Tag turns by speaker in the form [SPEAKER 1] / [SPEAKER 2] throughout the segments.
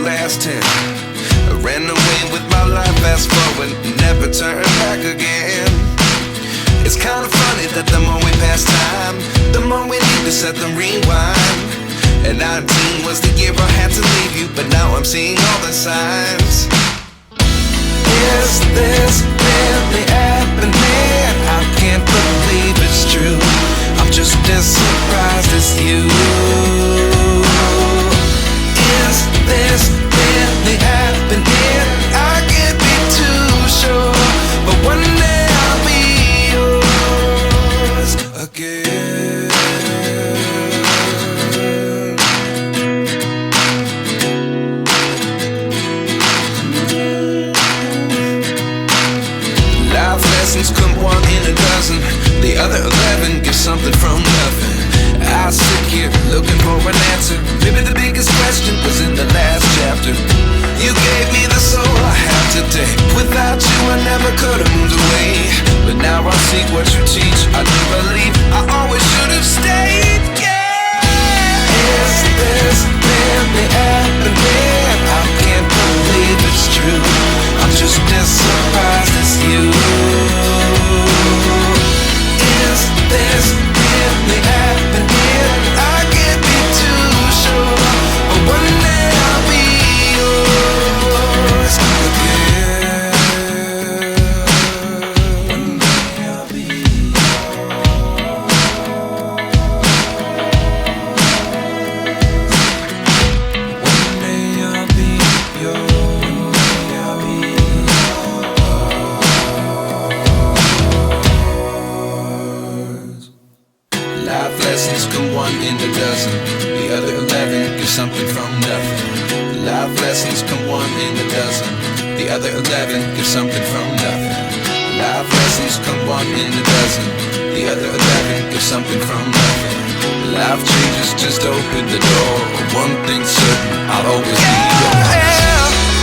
[SPEAKER 1] last 10. I ran away with my life, fast forward, never turn back again. It's kinda funny that the more we pass time, the more we need to set the rewind. And 19 was the year I had to leave you, but now I'm seeing all the signs. Is this really happening? I can't believe it's true. I'm just as surprised as you. Is this really happening? I can't be too sure, but one day I'll be yours again. Life lessons come one in a dozen. The other 11 get something from nothing. I sit here looking for an answer. Maybe the biggest question was in the last chapter. You gave me the soul I have today. Without you I never could have moved away. But now I see what you teach. I do believe I always should have stayed. Yeah. Is this really happening? I can't believe it's true. I'm just as surprised as you. Is this really happening? I can't be too sure, but one day I'll be yours again. One day I'll be yours. One day I'll be yours. I'll be yours. Life lessons come one in a dozen. The other 11 get something from nothing. Life lessons come one in a dozen. The other 11 get something from nothing. Life lessons come one in a dozen. The other 11 get something from nothing. Life changes just open the door. One thing's certain, I'll always be yours.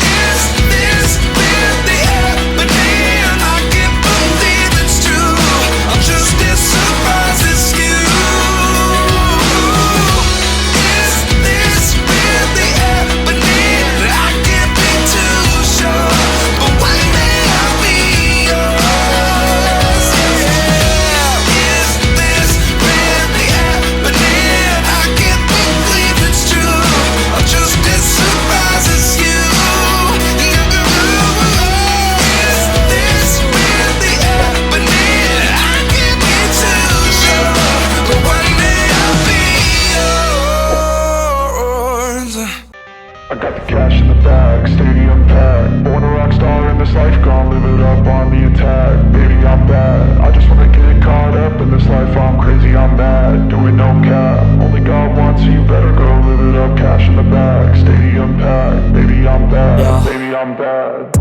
[SPEAKER 1] Is this really happening? I can't believe it's true. I'm just as surprised as you. Is this really happening? I can't be too sure, but one day I'll be yours. Yeah. Is this really happening? I can't believe it's true. I'm just as surprised as you. Is this really happening? I can't be too sure, but one day I'll be yours.
[SPEAKER 2] I got the cash in the bag, stadium packed. Born a rock star in this life, gonna live it up on the attack. Baby, I'm bad, I just wanna get caught up in this life. I'm crazy, I'm mad, doing no cap. Only God wants you, better go live it up. Cash in the bag, stadium packed. Baby, I'm bad,
[SPEAKER 3] Yeah.
[SPEAKER 2] baby, I'm bad.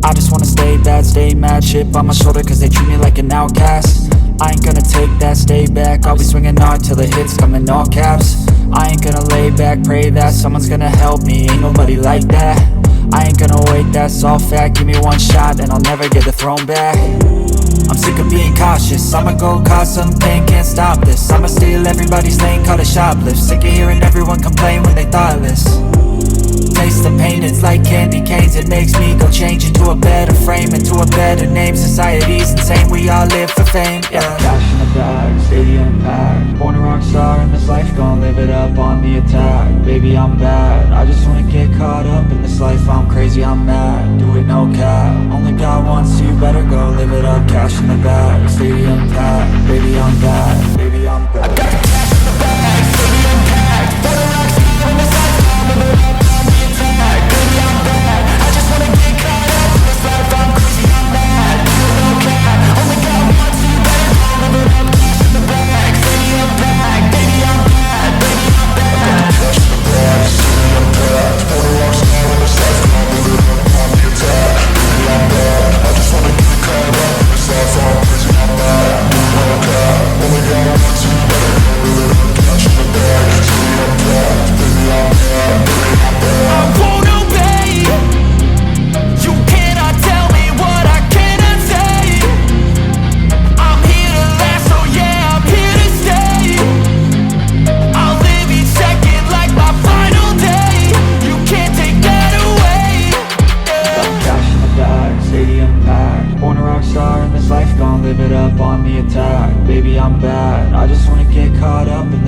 [SPEAKER 3] I just wanna stay bad, stay mad. Chip on my shoulder cause they treat me like an outcast. I ain't gonna take that, stay back. I'll be swinging hard till the hits come in all caps. I ain't gonna lay back, pray that someone's gonna help me. Ain't nobody like that. I ain't gonna wait, that's all fact. Give me one shot and I'll never get the throne back. I'm sick of being cautious. I'ma go cause something, can't stop this. I'ma steal everybody's lane, call it shoplift. Sick of hearing everyone complain when they thoughtless. Taste the pain, it's like candy canes. It makes me go change into a better frame, into a better name. Society's insane, we all live for fame, yeah. Cash in the bag, stadium packed. Born a rock star in this life, gonna live it up on the attack. Baby, I'm bad, I just wanna get caught up in this life. I'm crazy, I'm mad, do it no cap. Only God wants you, better go live it up. Cash in the bag, stadium packed. Baby, I'm bad, baby, I'm bad. I got the cash in the bag, stadium packed. Born a rock star in this life, gonna live it up. Baby, I'm bad, I just wanna get caught up in this life. I'm crazy, I'm mad, do it no cap. Only God wants you, better go live it up. Cash in the bag, stadium packed. Baby, I'm bad, baby, I'm bad. Cash in the bag, stadium packed.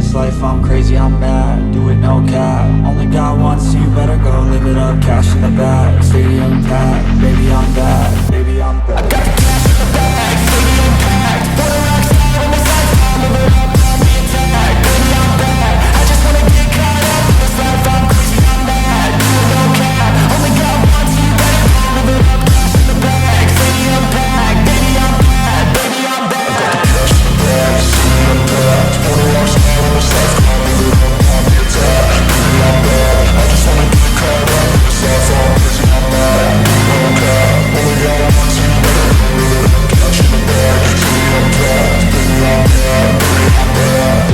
[SPEAKER 3] this life, I'm crazy, I'm mad. Do it no cap, only got one, so you better go live it up. Cash in the bag, stadium packed. Baby, I'm bad, baby, I'm bad. I got the cash in the bag, stadium packed. Born a rock star in this life, I'm living up on the attack. Baby, I'm bad, I just wanna get caught up in this life, I'm crazy, I'm mad. Do it no cap, only got one, so you better go live it up. Cash in the bag, stadium packed. Baby, I'm bad, baby, I'm bad. I got the cash in the bag, stadium packed. Born a rock star in this life, I'm living up on the attack. Baby, I'm bad, I just wanna get caught up in this life, I'm crazy, I'm mad. Do it no cap, only got one, so you better go live it up. Cash in the bag, stadium packed. Baby, I'm bad, baby, I'm bad.